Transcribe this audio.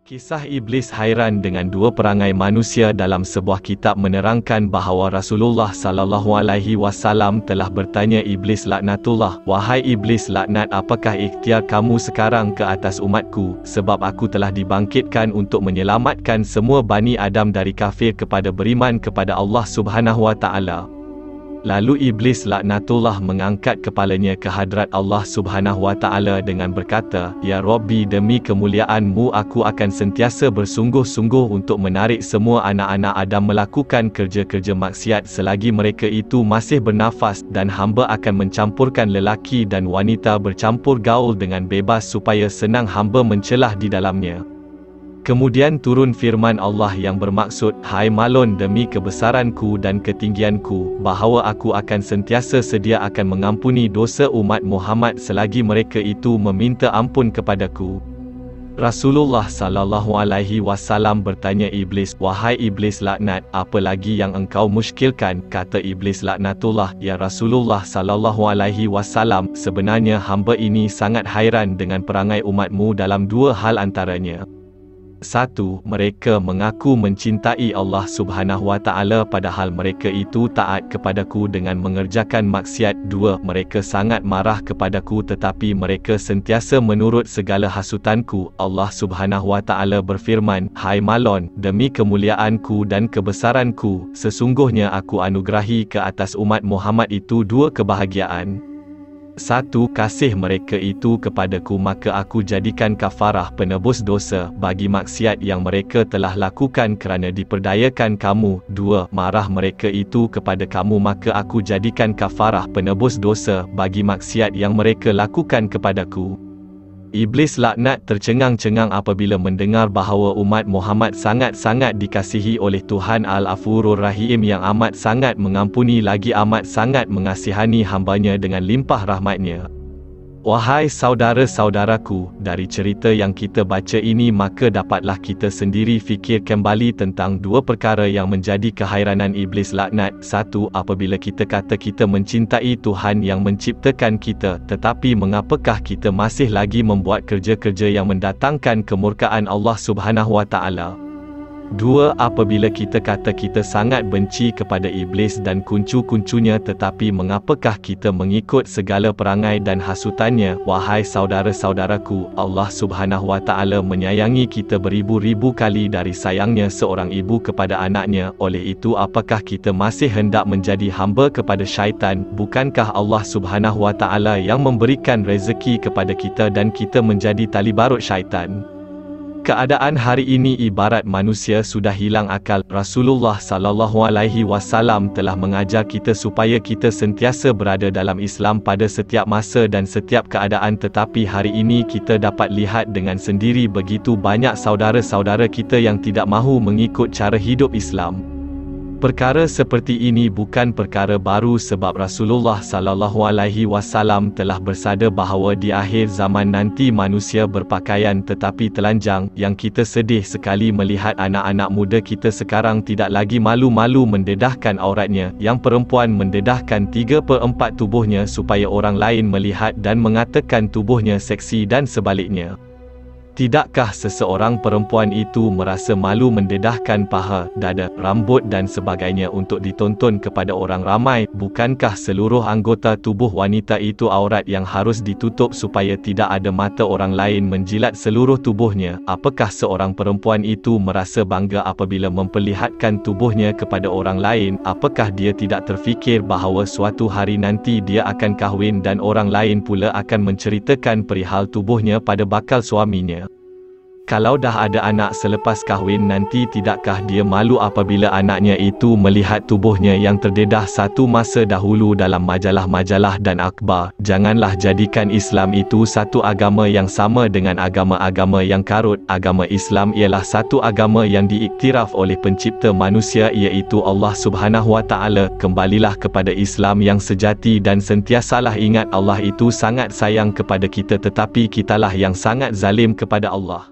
Kisah Iblis hairan dengan dua perangai manusia dalam sebuah kitab menerangkan bahawa Rasulullah SAW telah bertanya Iblis laknatullah, "Wahai Iblis laknat, apakah ikhtiar kamu sekarang ke atas umatku, sebab aku telah dibangkitkan untuk menyelamatkan semua Bani Adam dari kafir kepada beriman kepada Allah Subhanahu Wa Taala." Lalu Iblis laknatullah mengangkat kepalanya ke hadrat Allah Subhanahu Wa Taala dengan berkata, "Ya Rabbi, demi kemuliaan-Mu aku akan sentiasa bersungguh-sungguh untuk menarik semua anak-anak Adam melakukan kerja-kerja maksiat selagi mereka itu masih bernafas, dan hamba akan mencampurkan lelaki dan wanita bercampur gaul dengan bebas supaya senang hamba mencelah di dalamnya." Kemudian turun firman Allah yang bermaksud, "Hai Malon, demi kebesaranku dan ketinggianku, bahawa aku akan sentiasa sedia akan mengampuni dosa umat Muhammad selagi mereka itu meminta ampun kepadaku." Rasulullah SAW bertanya Iblis, "Wahai Iblis laknat, apa lagi yang engkau muskilkan?" Kata Iblis laknatullah, "Ya Rasulullah SAW, sebenarnya hamba ini sangat hairan dengan perangai umatmu dalam dua hal antaranya. 1. Mereka mengaku mencintai Allah Subhanahu Wa Taala padahal mereka itu taat kepadaku dengan mengerjakan maksiat. 2. Mereka sangat marah kepadaku tetapi mereka sentiasa menurut segala hasutanku." Allah Subhanahu Wa Taala berfirman, "Hai Malon, demi kemuliaanku dan kebesaranku, sesungguhnya aku anugerahi ke atas umat Muhammad itu dua kebahagiaan. 1. Kasih mereka itu kepadaku, maka aku jadikan kafarah penebus dosa bagi maksiat yang mereka telah lakukan kerana diperdayakan kamu. 2. Marah mereka itu kepada kamu, maka aku jadikan kafarah penebus dosa bagi maksiat yang mereka lakukan kepadaku." Iblis laknat tercengang-cengang apabila mendengar bahawa umat Muhammad sangat-sangat dikasihi oleh Tuhan Al-Ghafurur Rahim yang amat sangat mengampuni lagi amat sangat mengasihani hambanya dengan limpah rahmatnya. Wahai saudara-saudaraku, dari cerita yang kita baca ini maka dapatlah kita sendiri fikir kembali tentang dua perkara yang menjadi kehairanan Iblis laknat. 1. Apabila kita kata kita mencintai Tuhan yang menciptakan kita, tetapi mengapakah kita masih lagi membuat kerja-kerja yang mendatangkan kemurkaan Allah Subhanahu Wa Taala? 2. Apabila kita kata kita sangat benci kepada Iblis dan kuncu-kuncunya, tetapi mengapakah kita mengikut segala perangai dan hasutannya? Wahai saudara-saudaraku, Allah Subhanahu Wa Taala menyayangi kita beribu-ribu kali dari sayangnya seorang ibu kepada anaknya. Oleh itu, apakah kita masih hendak menjadi hamba kepada syaitan? Bukankah Allah Subhanahu Wa Taala yang memberikan rezeki kepada kita dan kita menjadi tali barut syaitan? Keadaan hari ini ibarat manusia sudah hilang akal. Rasulullah SAW telah mengajar kita supaya kita sentiasa berada dalam Islam pada setiap masa dan setiap keadaan, tetapi hari ini kita dapat lihat dengan sendiri begitu banyak saudara-saudara kita yang tidak mahu mengikut cara hidup Islam. Perkara seperti ini bukan perkara baru sebab Rasulullah SAW telah bersabda bahawa di akhir zaman nanti manusia berpakaian tetapi telanjang, yang kita sedih sekali melihat anak-anak muda kita sekarang tidak lagi malu-malu mendedahkan auratnya, yang perempuan mendedahkan 3/4 tubuhnya supaya orang lain melihat dan mengatakan tubuhnya seksi dan sebaliknya. Tidakkah seseorang perempuan itu merasa malu mendedahkan paha, dada, rambut dan sebagainya untuk ditonton kepada orang ramai? Bukankah seluruh anggota tubuh wanita itu aurat yang harus ditutup supaya tidak ada mata orang lain menjilat seluruh tubuhnya? Apakah seorang perempuan itu merasa bangga apabila memperlihatkan tubuhnya kepada orang lain? Apakah dia tidak terfikir bahawa suatu hari nanti dia akan kahwin dan orang lain pula akan menceritakan perihal tubuhnya pada bakal suaminya? Kalau dah ada anak selepas kahwin nanti, tidakkah dia malu apabila anaknya itu melihat tubuhnya yang terdedah satu masa dahulu dalam majalah-majalah dan akhbar? Janganlah jadikan Islam itu satu agama yang sama dengan agama-agama yang karut. Agama Islam ialah satu agama yang diiktiraf oleh pencipta manusia, iaitu Allah Subhanahu Wa Taala. Kembalilah kepada Islam yang sejati dan sentiasalah ingat Allah itu sangat sayang kepada kita, tetapi kitalah yang sangat zalim kepada Allah.